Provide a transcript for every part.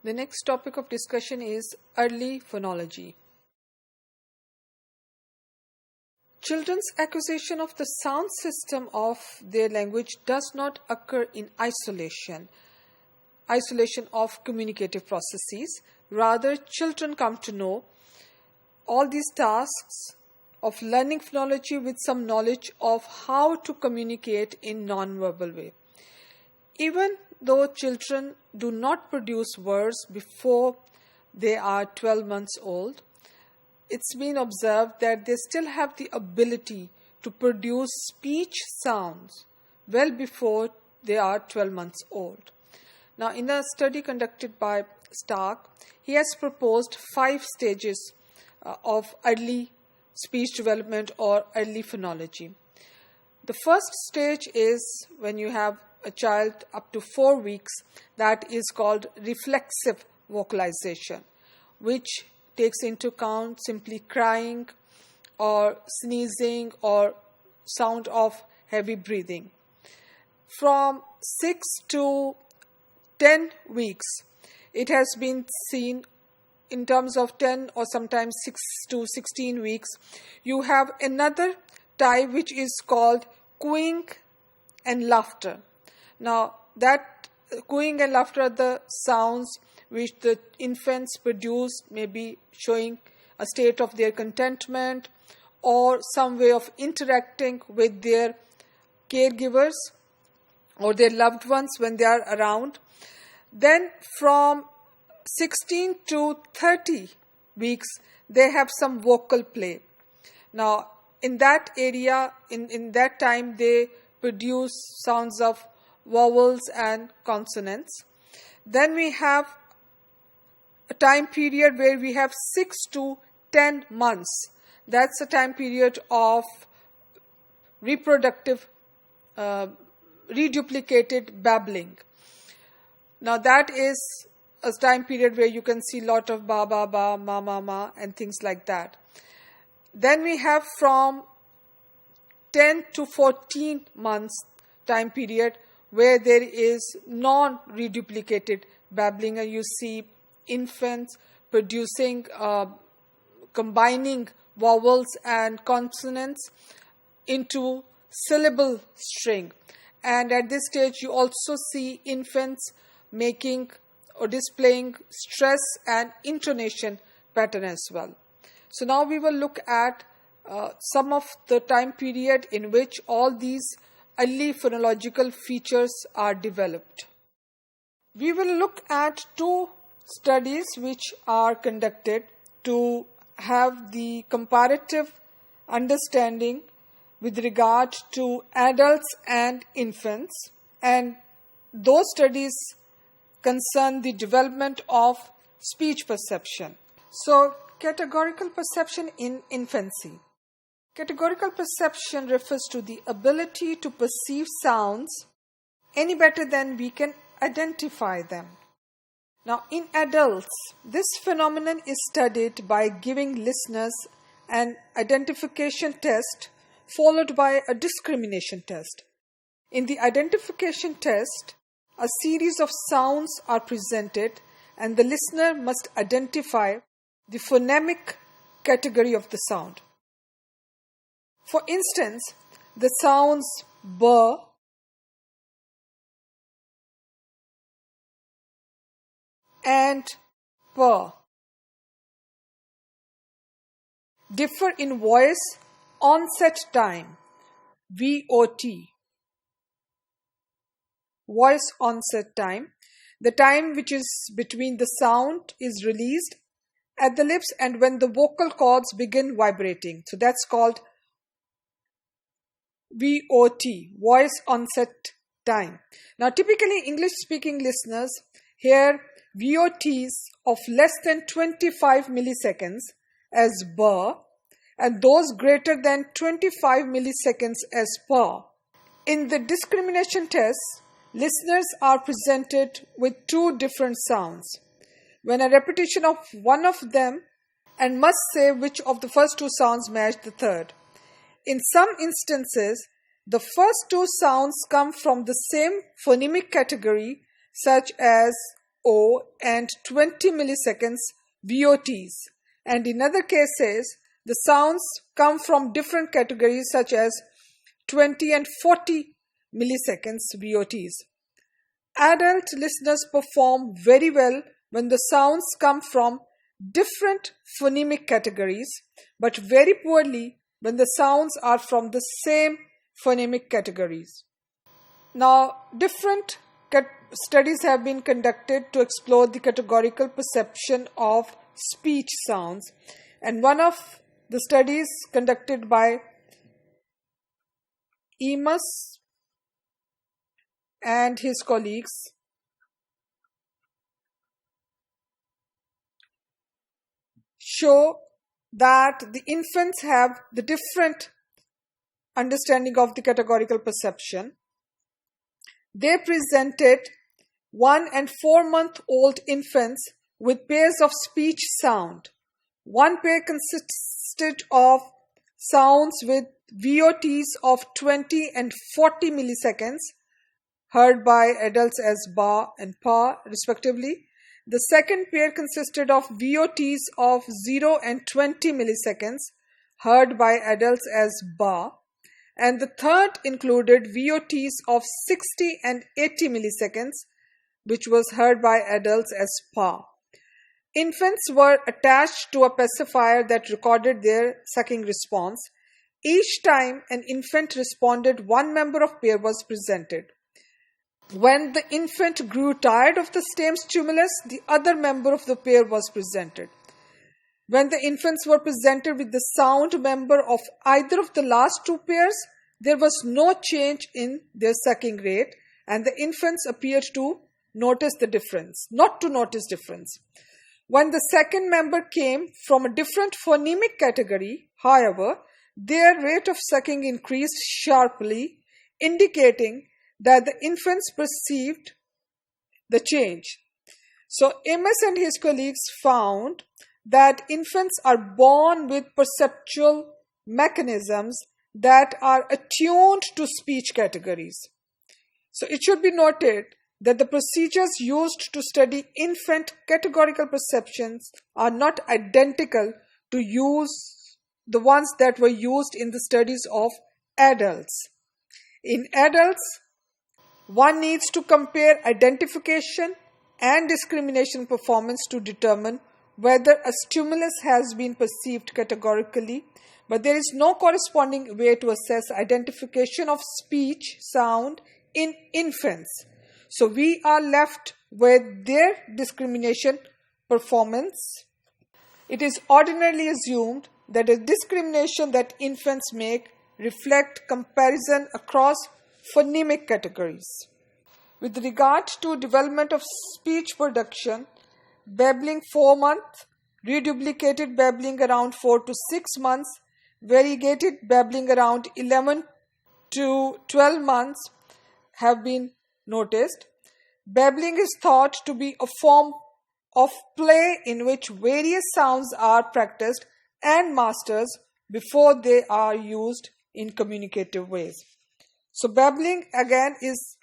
The next topic of discussion is early phonology. Children's acquisition of the sound system of their language does not occur in isolation of communicative processes. Rather, children come to know all these tasks of learning phonology with some knowledge of how to communicate in non-verbal way. Even though children do not produce words before they are 12 months old, it's been observed that they still have the ability to produce speech sounds well before they are 12 months old. Now, in a study conducted by Stark, he has proposed 5 stages of early speech development or early phonology. The first stage is when you have a child up to 4 weeks, that is called reflexive vocalization, which takes into account simply crying or sneezing or sound of heavy breathing. From 6 to 10 weeks, it has been seen in terms of 10 or sometimes 6 to 16 weeks, you have another type which is called cooing and laughter. Now, that cooing and laughter are the sounds which the infants produce, maybe showing a state of their contentment or some way of interacting with their caregivers or their loved ones when they are around. Then from 16 to 30 weeks, they have some vocal play. Now, in that area, in that time, they produce sounds of vowels and consonants. Then we have a time period where we have 6 to 10 months. That's a time period of reproductive, reduplicated babbling. Now that is a time period where you can see a lot of ba, ba, ba, ma, ma, ma, and things like that. Then we have from 10 to 14 months time period where there is non-reduplicated babbling, and you see infants producing, combining vowels and consonants into syllable string. And at this stage, you also see infants making or displaying stress and intonation pattern as well. So now we will look at some of the time period in which all these early phonological features are developed. We will look at 2 studies which are conducted to have the comparative understanding with regard to adults and infants, and those studies concern the development of speech perception. So, categorical perception in infancy. Categorical perception refers to the ability to perceive sounds any better than we can identify them. Now, in adults, this phenomenon is studied by giving listeners an identification test followed by a discrimination test. In the identification test, a series of sounds are presented and the listener must identify the phonemic category of the sound. For instance, the sounds b, and p differ in voice onset time, VOT. Voice onset time, the time which is between the sound is released at the lips and when the vocal cords begin vibrating. So that's called VOT, voice onset time. Now typically English speaking listeners hear VOTs of less than 25 milliseconds as B and those greater than 25 milliseconds as P. In the discrimination tests, listeners are presented with 2 different sounds. When a repetition of one of them and must say which of the first 2 sounds match the third. In some instances, the first 2 sounds come from the same phonemic category, such as VO and 20 milliseconds VOTs. And in other cases, the sounds come from different categories such as 20 and 40 milliseconds VOTs. Adult listeners perform very well when the sounds come from different phonemic categories, but very poorly when the sounds are from the same phonemic categories. Now, different studies have been conducted to explore the categorical perception of speech sounds, and one of the studies conducted by Emus and his colleagues show that the infants have the different understanding of the categorical perception. They presented 1 and 4-month-old infants with pairs of speech sound. One pair consisted of sounds with VOTs of 20 and 40 milliseconds, heard by adults as ba and pa respectively. The second pair consisted of VOTs of 0 and 20 milliseconds, heard by adults as ba. And the third included VOTs of 60 and 80 milliseconds, which was heard by adults as pa. Infants were attached to a pacifier that recorded their sucking response. Each time an infant responded, one member of pair was presented. When the infant grew tired of the same stimulus, the other member of the pair was presented. When the infants were presented with the sound member of either of the last two pairs, there was no change in their sucking rate, and the infants appeared to notice the difference, not to notice difference. When the second member came from a different phonemic category, however, their rate of sucking increased sharply, indicating that the infants perceived the change. So Amos and his colleagues found that infants are born with perceptual mechanisms that are attuned to speech categories. So it should be noted that the procedures used to study infant categorical perceptions are not identical to the ones that were used in the studies of adults. In adults, one needs to compare identification and discrimination performance to determine whether a stimulus has been perceived categorically, but there is no corresponding way to assess identification of speech sound in infants. So we are left with their discrimination performance. It is ordinarily assumed that the discrimination that infants make reflect comparison across phonemic categories. With regard to development of speech production, babbling 4 months, reduplicated babbling around 4 to 6 months, variegated babbling around 11 to 12 months have been noticed. Babbling is thought to be a form of play in which various sounds are practiced and mastered before they are used in communicative ways. So babbling again is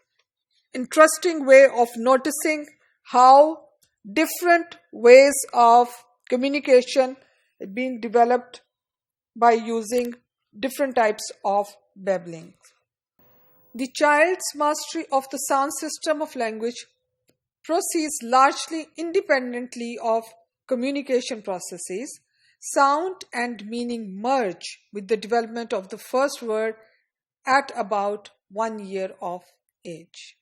an interesting way of noticing how different ways of communication have been developed by using different types of babbling. The child's mastery of the sound system of language proceeds largely independently of communication processes. Sound and meaning merge with the development of the first word at about 1 year of age.